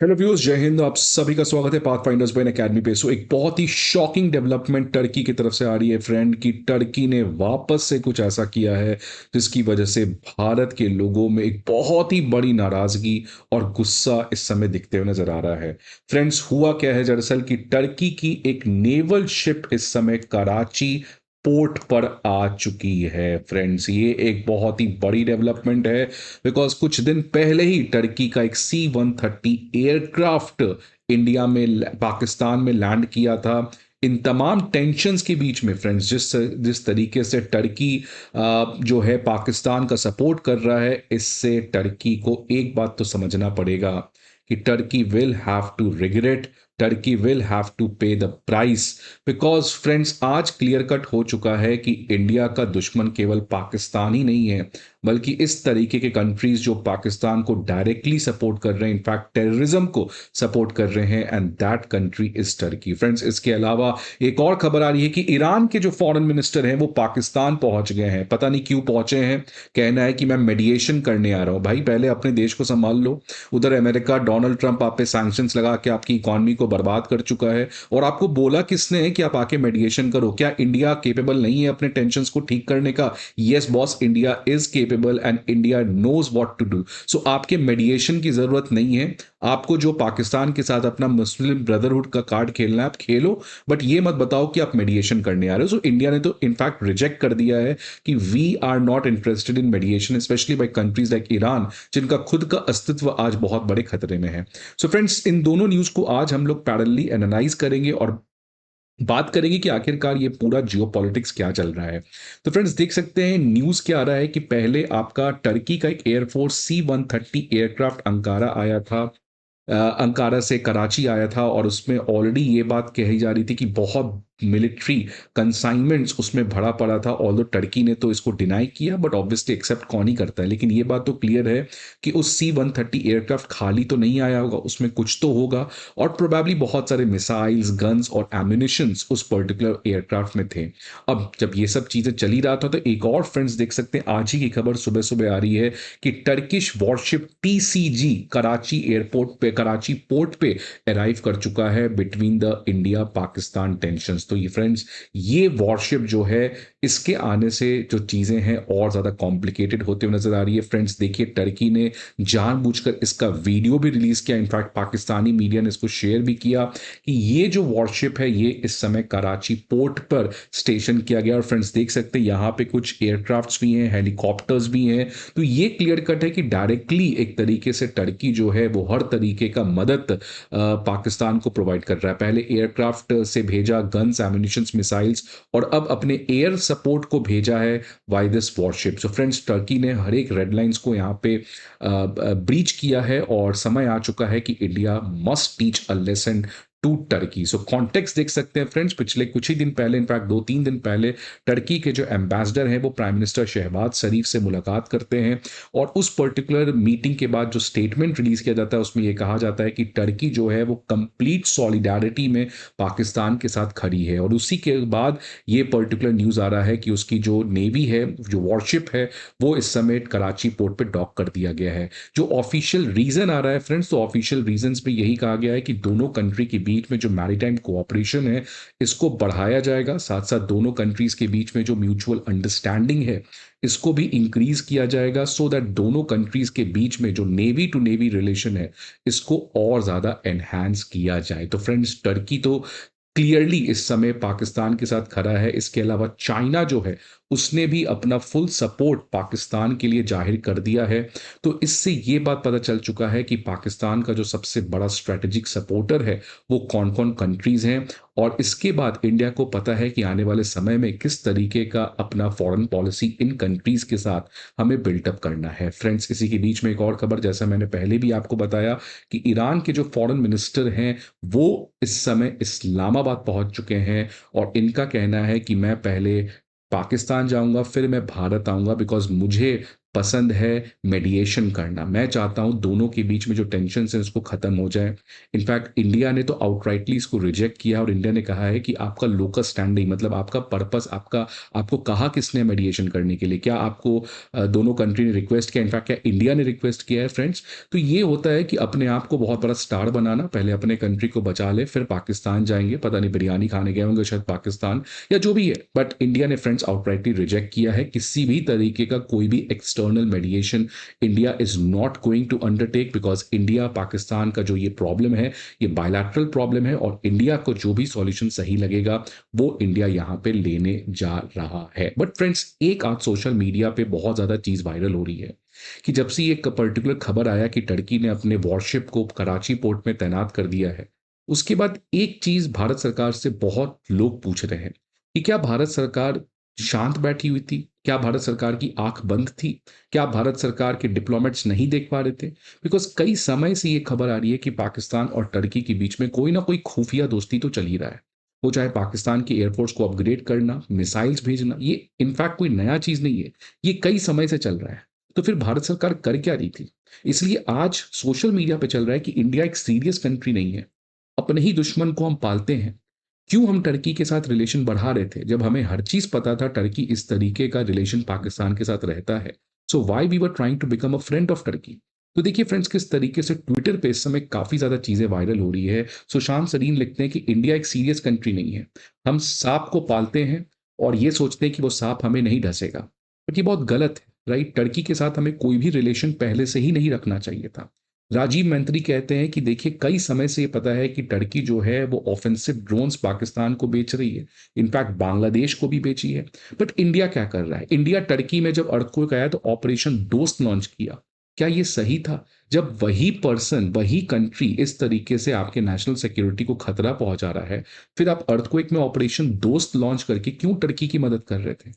Hello viewers, जय हिंद। आप सभी का स्वागत है पाथ फाइंडर्स बाइन एकेडमी पे। एक बहुत ही शॉकिंग डेवलपमेंट टर्की की तरफ से आ रही है फ्रेंड, कि टर्की ने वापस से कुछ ऐसा किया है जिसकी वजह से भारत के लोगों में एक बहुत ही बड़ी नाराजगी और गुस्सा इस समय दिखते हुए नजर आ रहा है। फ्रेंड्स, हुआ क्या है दरअसल कि टर्की की एक नेवल शिप इस समय कराची पोर्ट पर आ चुकी है। फ्रेंड्स, ये एक बहुत ही बड़ी डेवलपमेंट है, बिकॉज कुछ दिन पहले ही टर्की का एक C-130 एयरक्राफ्ट इंडिया में पाकिस्तान में लैंड किया था। इन तमाम टेंशन्स के बीच में फ्रेंड्स, जिस जिस तरीके से टर्की जो है पाकिस्तान का सपोर्ट कर रहा है, इससे टर्की को एक बात तो समझना पड़ेगा कि Turkey will have to regret, Turkey will have to pay the price. Because friends, आज क्लियर कट हो चुका है कि इंडिया का दुश्मन केवल पाकिस्तान ही नहीं है, बल्कि इस तरीके के कंट्रीज जो पाकिस्तान को डायरेक्टली सपोर्ट कर रहे हैं, इनफैक्ट टेररिज्म को सपोर्ट कर रहे हैं, and that country is Turkey. Friends, इसके अलावा एक और खबर आ रही है कि ईरान के जो फॉरेन मिनिस्टर हैं वो पाकिस्तान पहुंच गए हैं। पता नहीं क्यों पहुंचे हैं। कहना है कि मैं मेडिएशन करने आ रहा हूं। भाई, पहले अपने देश को संभाल लो। उधर अमेरिका, डोनाल्ड ट्रंप आप पे सैंक्शंस लगा के आपकी इकॉनमी को बर्बाद कर चुका है, और आपको बोला किसने है कि आप आके मेडिएशन करो? क्या इंडिया केपेबल नहीं है अपने टेंशन को ठीक करने का? Yes boss, India is capable and India knows what to do. So आपके मेडिएशन की जरूरत नहीं है। आपको जो पाकिस्तान के साथ अपना मुस्लिम ब्रदरहुड का कार्ड खेलना है, आप खेलो, बट ये मत बताओ कि आप मेडिएशन करने आ रहे हो। सो इंडिया ने तो इनफैक्ट रिजेक्ट कर दिया है कि we are not interested in mediation, specially by countries like Iran, जिनका खुद का अस्तित्व आज बहुत बड़े खतरे में है। सो फ्रेंड्स, इन दोनों न्यूज को आज हम लोग पैरेलली एनालाइज करेंगे और बात करेंगे कि आखिरकार ये पूरा जियोपॉलिटिक्स क्या चल रहा है। तो फ्रेंड्स, देख सकते हैं न्यूज क्या आ रहा है कि पहले आपका टर्की का एक एयरफोर्स C-130 एयरक्राफ्ट अंकारा आया था। अंकारा से कराची आया था, और उसमें ऑलरेडी ये बात कही जा रही थी कि बहुत मिलिट्री कंसाइनमेंट्स उसमें भरा पड़ा था। ऑल्दो टर्की ने तो इसको डिनाई किया, बट ऑब्वियसली एक्सेप्ट कौन ही करता है। लेकिन ये बात तो क्लियर है कि उस C-130 एयरक्राफ्ट खाली तो नहीं आया होगा, उसमें कुछ तो होगा, और प्रोबेबली बहुत सारे मिसाइल्स, गन्स और एम्यूनिशंस उस पर्टिकुलर एयरक्राफ्ट में थे। अब जब ये सब चीजें चली रहा था, तो एक और फ्रेंड्स देख सकते हैं, आज ही की खबर सुबह सुबह आ रही है कि Turkish worship TCG Karachi airport पे, कराची पोर्ट पे अराइव कर चुका है between the India Pakistan tension. तो ये फ्रेंड्स, ये वॉरशिप जो है, इसके आने से जो चीजें हैं और ज्यादा कॉम्प्लिकेटेड होते हुए नजर आ रही है। फ्रेंड्स, देखिए, टर्की ने जानबूझकर इसका वीडियो भी रिलीज किया, इनफैक्ट पाकिस्तानी मीडिया ने इसको शेयर भी किया कि ये जो वॉरशिप है ये इस समय कराची पोर्ट पर स्टेशन किया गया। और फ्रेंड्स, देख सकते हैं यहाँ पे कुछ एयरक्राफ्ट्स भी हैं, हेलीकॉप्टर्स भी हैं। तो ये क्लियर कट है कि डायरेक्टली एक तरीके से टर्की जो है वो हर तरीके का मदद पाकिस्तान को प्रोवाइड कर रहा है। पहले एयरक्राफ्ट से भेजा गन्स, एम्यूनिशंस, मिसाइल्स, और अब अपने एयर सपोर्ट को भेजा है by this warship. So friends, Turkey ने हर एक रेड लाइंस को यहाँ पे ब्रीच किया है, और समय आ चुका है कि India must teach a lesson to Turkey. So context देख सकते हैं फ्रेंड्स, पिछले कुछ ही दिन पहले, इनफैक्ट 2-3 दिन पहले, टर्की के जो एम्बेसडर हैं वो प्राइम मिनिस्टर शहबाज शरीफ से मुलाकात करते हैं, और उस पर्टिकुलर मीटिंग के बाद जो स्टेटमेंट रिलीज किया जाता है उसमें यह कहा जाता है कि टर्की जो है वो कंप्लीट सॉलिडारिटी में पाकिस्तान के साथ खड़ी है। और उसी के बाद ये पर्टिकुलर न्यूज आ रहा है कि उसकी जो नेवी है, जो वॉरशिप है, वो इस समय कराची पोर्ट पे डॉक कर दिया गया है। जो ऑफिशियल रीजन आ रहा है फ्रेंड्स, तो ऑफिशियल रीजन में यही कहा गया है कि दोनों कंट्री के बीच में जो मैरीटाइम कोऑपरेशन है, इसको बढ़ाया जाएगा। साथ साथ दोनों कंट्रीज के बीच में जो म्यूचुअल अंडरस्टैंडिंग है, इसको भी इंक्रीज किया जाएगा, सो दैट दोनों कंट्रीज के बीच में जो नेवी टू नेवी रिलेशन है, इसको और ज्यादा एनहांस किया जाए। तो फ्रेंड्स, टर्की तो क्लियरली इस समय पाकिस्तान के साथ खड़ा है। इसके अलावा चाइना जो है, उसने भी अपना फुल सपोर्ट पाकिस्तान के लिए जाहिर कर दिया है। तो इससे ये बात पता चल चुका है कि पाकिस्तान का जो सबसे बड़ा स्ट्रेटेजिक सपोर्टर है वो कौन कौन कंट्रीज हैं, और इसके बाद इंडिया को पता है कि आने वाले समय में किस तरीके का अपना फॉरेन पॉलिसी इन कंट्रीज के साथ हमें बिल्टअप करना है। फ्रेंड्स, इसी के बीच में एक और खबर, जैसा मैंने पहले भी आपको बताया कि ईरान के जो फॉरेन मिनिस्टर हैं वो इस समय इस्लामाबाद पहुंच चुके हैं, और इनका कहना है कि मैं पहले पाकिस्तान जाऊंगा, फिर मैं भारत आऊंगा, बिकॉज मुझे पसंद है मेडिएशन करना। मैं चाहता हूँ दोनों के बीच में जो टेंशन है उसको खत्म हो जाए। इनफैक्ट इंडिया ने तो आउटराइटली इसको रिजेक्ट किया और इंडिया ने कहा है कि आपका लोकस स्टैंडिंग मतलब आपका पर्पस आपका आपको कहा किसने मेडिएशन करने के लिए? क्या आपको दोनों कंट्री ने रिक्वेस्ट किया? इनफैक्ट क्या इंडिया ने रिक्वेस्ट किया है फ्रेंड्स? तो ये होता है कि अपने आप को बहुत बड़ा स्टार बनाना, पहले अपने कंट्री को बचा ले, फिर पाकिस्तान जाएंगे, पता नहीं बिरयानी खाने गए होंगे शायद पाकिस्तान या जो भी है। बट इंडिया ने फ्रेंड्स आउटराइटली रिजेक्ट किया है किसी भी तरीके का कोई भी external mediation India is not going to undertake, because India Pakistan का जो ये प्रॉब्लम है ये बायलैटरल प्रॉब्लम है और इंडिया को जो भी सॉल्यूशन सही लगेगा वो इंडिया यहां पे लेने जा रहा है। बट फ्रेंड्स एक आज सोशल मीडिया पे बहुत ज्यादा चीज वायरल हो रही है कि जब से एक पर्टिकुलर खबर आया कि टर्की ने अपने वॉरशिप को कराची पोर्ट में तैनात कर दिया है, उसके बाद एक चीज भारत सरकार से बहुत लोग पूछ रहे हैं कि क्या भारत सरकार शांत बैठी हुई थी? क्या भारत सरकार की आंख बंद थी? क्या भारत सरकार के डिप्लोमेट्स नहीं देख पा रहे थे? बिकॉज कई समय से ये खबर आ रही है कि पाकिस्तान और टर्की के बीच में कोई ना कोई खुफिया दोस्ती तो चल ही रहा है। वो चाहे पाकिस्तान की एयरफोर्स को अपग्रेड करना, मिसाइल्स भेजना, ये इनफैक्ट कोई नया चीज नहीं है, ये कई समय से चल रहा है। तो फिर भारत सरकार कर क्या रही थी? इसलिए आज सोशल मीडिया पे चल रहा है कि इंडिया एक सीरियस कंट्री नहीं है, अपने ही दुश्मन को हम पालते हैं। क्यों हम टर्की के साथ रिलेशन बढ़ा रहे थे जब हमें हर चीज पता था टर्की इस तरीके का रिलेशन पाकिस्तान के साथ रहता है? So why we were trying to become a friend of Turkey? तो देखिए फ्रेंड्स किस तरीके से ट्विटर पे इस समय काफी ज्यादा चीजें वायरल हो रही है। सुशांत सरीन लिखते हैं कि इंडिया एक सीरियस कंट्री नहीं है, हम सांप को पालते हैं और ये सोचते हैं कि वो सांप हमें नहीं डसेगा। बट ये बहुत गलत है, राइट? टर्की के साथ हमें कोई भी रिलेशन पहले से ही नहीं रखना चाहिए था। राजीव मंत्री कहते हैं कि देखिए कई समय से ये पता है कि टर्की जो है वो ऑफेंसिव ड्रोन्स पाकिस्तान को बेच रही है, इनफैक्ट बांग्लादेश को भी बेची है। बट इंडिया क्या कर रहा है? इंडिया टर्की में जब अर्थक्वेक आया तो ऑपरेशन दोस्त लॉन्च किया। क्या ये सही था? जब वही पर्सन वही कंट्री इस तरीके से आपके नेशनल सिक्योरिटी को खतरा पहुंचा रहा है, फिर आप अर्थक्वेक में ऑपरेशन दोस्त लॉन्च करके क्यों टर्की की मदद कर रहे थे?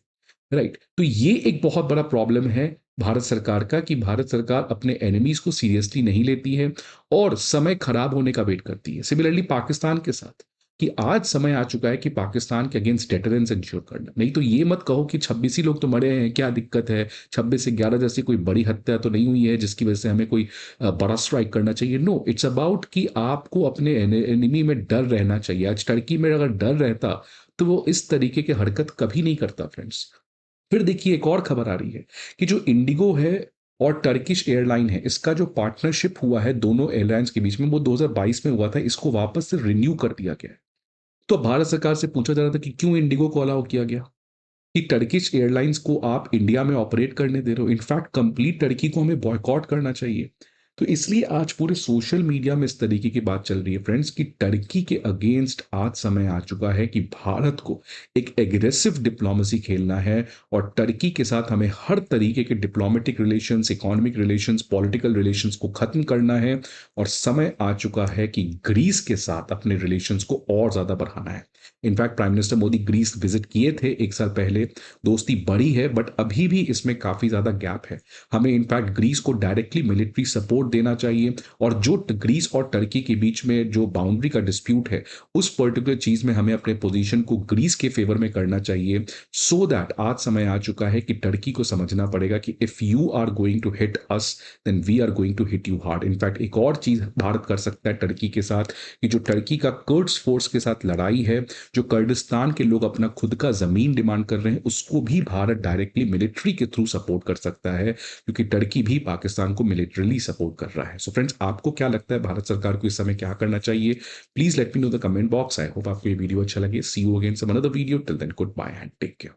राइट? तो ये एक बहुत बड़ा प्रॉब्लम है भारत सरकार का कि भारत सरकार अपने एनिमीज को सीरियसली नहीं लेती है और समय खराब होने का वेट करती है। सिमिलरली पाकिस्तान के साथ कि आज समय आ चुका है कि पाकिस्तान के अगेंस्ट डेटरेंस इंश्योर करना। नहीं तो ये मत कहो कि 26 ही लोग तो मरे हैं, क्या दिक्कत है? 26 से 11 जैसी कोई बड़ी हत्या तो नहीं हुई है जिसकी वजह से हमें कोई बड़ा स्ट्राइक करना चाहिए। नो, इट्स अबाउट कि आपको अपने एनिमी में डर रहना चाहिए। आज टर्की में अगर डर रहता तो वो इस तरीके की हरकत कभी नहीं करता फ्रेंड्स। फिर देखिए एक और खबर आ रही है कि जो इंडिगो है और टर्किश एयरलाइन है, इसका जो पार्टनरशिप हुआ है दोनों एयरलाइंस के बीच में वो 2022 में हुआ था, इसको वापस से रिन्यू कर दिया गया है। तो भारत सरकार से पूछा जा रहा था कि क्यों इंडिगो को अलाउ किया गया, कि टर्किश एयरलाइंस को आप इंडिया में ऑपरेट करने दे रहे हो? इनफैक्ट कंप्लीट टर्की को हमें बॉयकॉट करना चाहिए। तो इसलिए आज पूरे सोशल मीडिया में इस तरीके की बात चल रही है फ्रेंड्स कि टर्की के अगेंस्ट आज समय आ चुका है कि भारत को एक एग्रेसिव डिप्लोमेसी खेलना है और टर्की के साथ हमें हर तरीके के diplomatic relations, economic relations, political relations को खत्म करना है। और समय आ चुका है कि ग्रीस के साथ अपने रिलेशंस को और ज्यादा बढ़ाना है। In fact prime minister Modi Greece visit किए थे एक साल पहले, दोस्ती बढ़ी है बट अभी भी इसमें काफी ज्यादा गैप है। हमें इनफैक्ट ग्रीस को डायरेक्टली मिलिट्री सपोर्ट देना चाहिए और जो ग्रीस और टर्की के बीच में जो बाउंड्री का डिस्प्यूट है उस पर्टिकुलर चीज में हमें अपने पोजीशन को ग्रीस के फेवर में करना चाहिए। सो दैट आज समय आ चुका है कि टर्की को समझना पड़ेगा कि if you are going to hit us then we are going to hit you hard. In fact एक और चीज भारत कर सकता है टर्की के साथ कि जो टर्की का कुर्ड्स फोर्स के साथ लड़ाई है, जो कर्डिस्तान के लोग अपना खुद का जमीन डिमांड कर रहे हैं, उसको भी भारत डायरेक्टली मिलिट्री के थ्रू सपोर्ट कर सकता है क्योंकि टर्की भी पाकिस्तान को मिलिट्रली सपोर्ट कर रहा है। सो फ्रेंड्स आपको क्या लगता है भारत सरकार को इस समय क्या करना चाहिए? Please let me know the comment box. I hope आपको ये वीडियो अच्छा लगे। See you again some another video. Till then goodbye and take care.